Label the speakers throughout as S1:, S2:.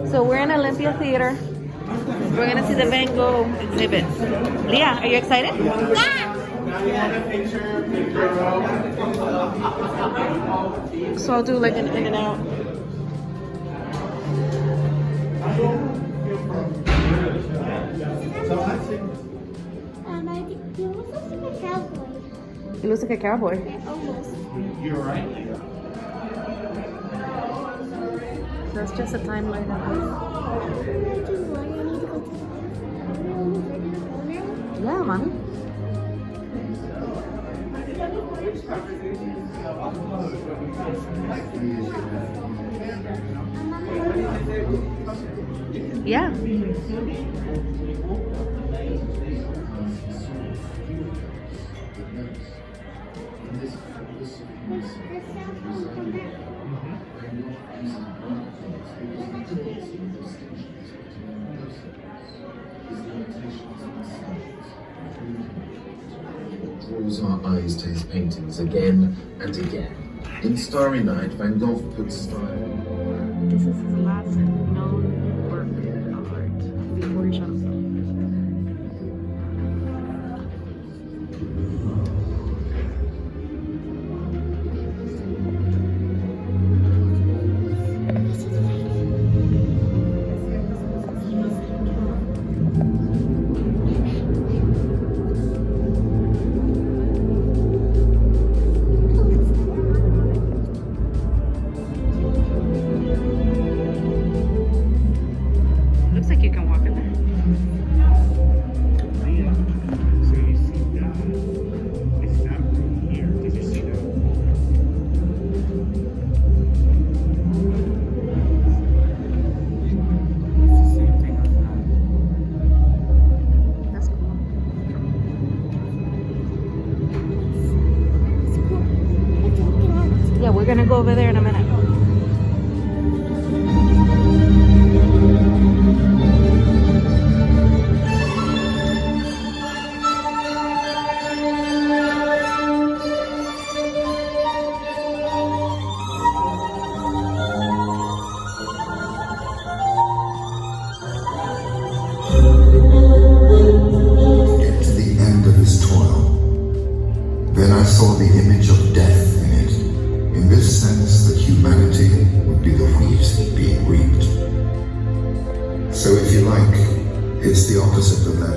S1: So we're in Olympia Theater. We're gonna see the Van Gogh exhibit. Leah, are you excited?
S2: Yeah.
S1: So I'll do like an in and out.
S2: I think he looks like a cowboy.
S1: He looks like a cowboy.
S2: Almost.
S3: You're right.
S1: So it's just a timeline of it. Yeah, mommy. Yeah.
S4: Draws our eyes to his paintings again and again. In Starry Night, Van Gogh puts style.
S1: This is his last known work of art before he shot himself. Looks like you can walk in there.
S3: So you see that? It's that right here. Did you see that? It's the same thing as that.
S1: That's cool. Yeah, we're gonna go over there in a minute.
S5: Get to the end of his toil. Then I saw the image of death in it. In this sense, that humanity would be the wheat being reaped. So if you like, it's the opposite of that.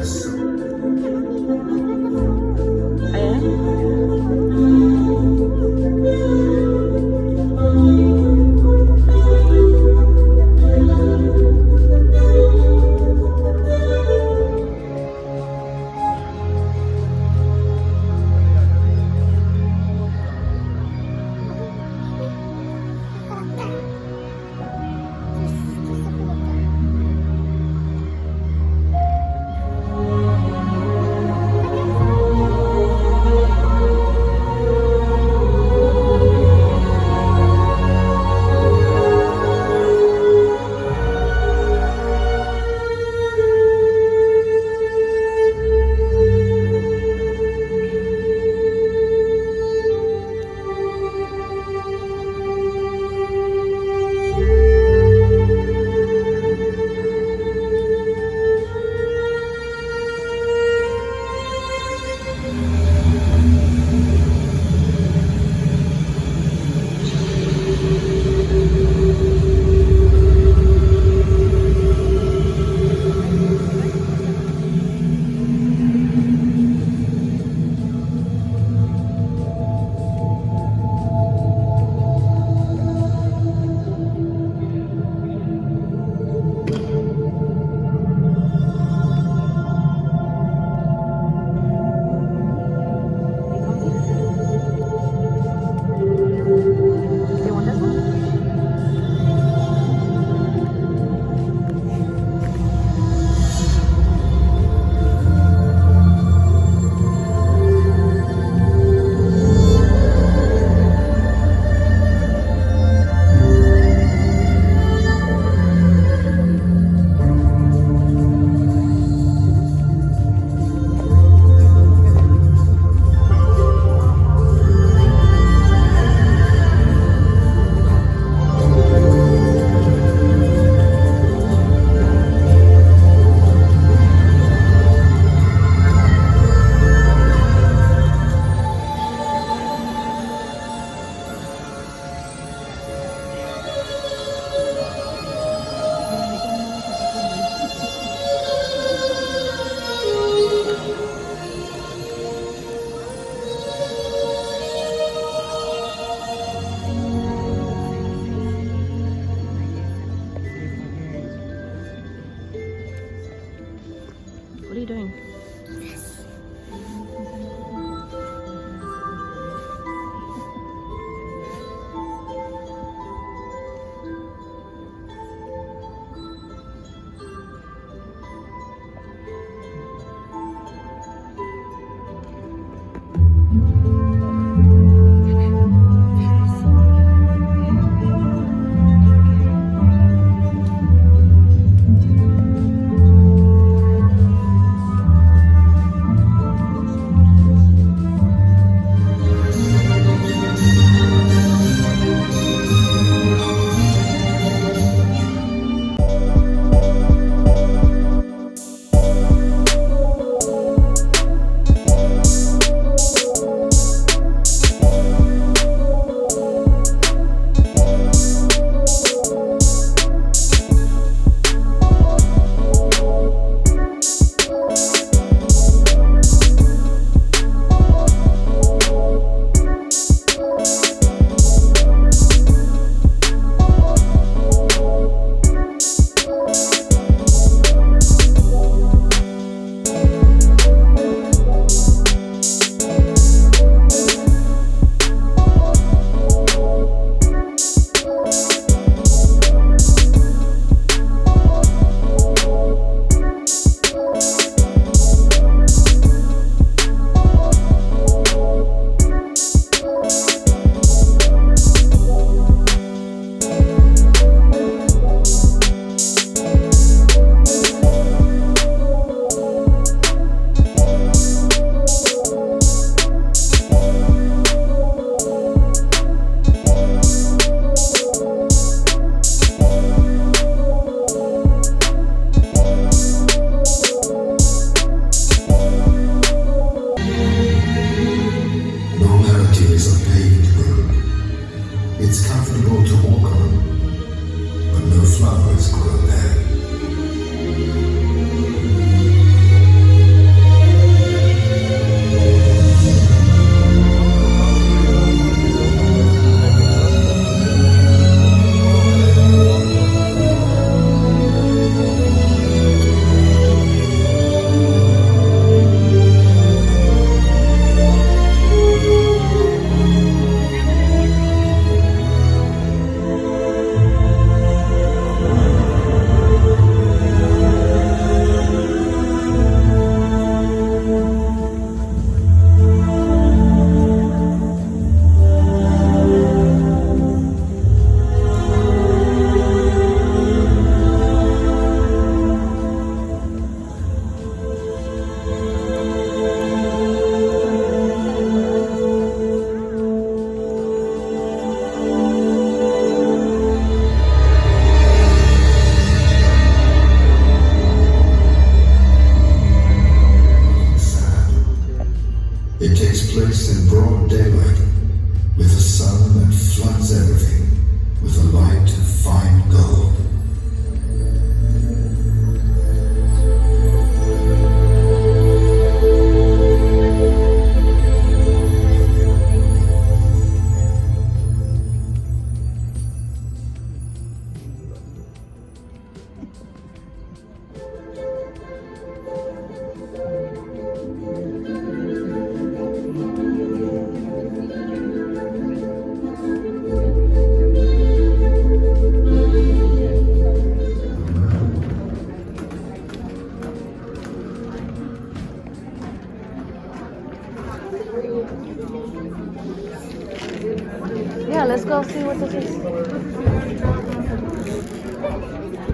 S5: is a paved road. It's comfortable to walk on, but no flowers grow there. It takes place in broad daylight, with a sun that floods everything with a light of fine gold.
S1: Yeah, let's go see what this is.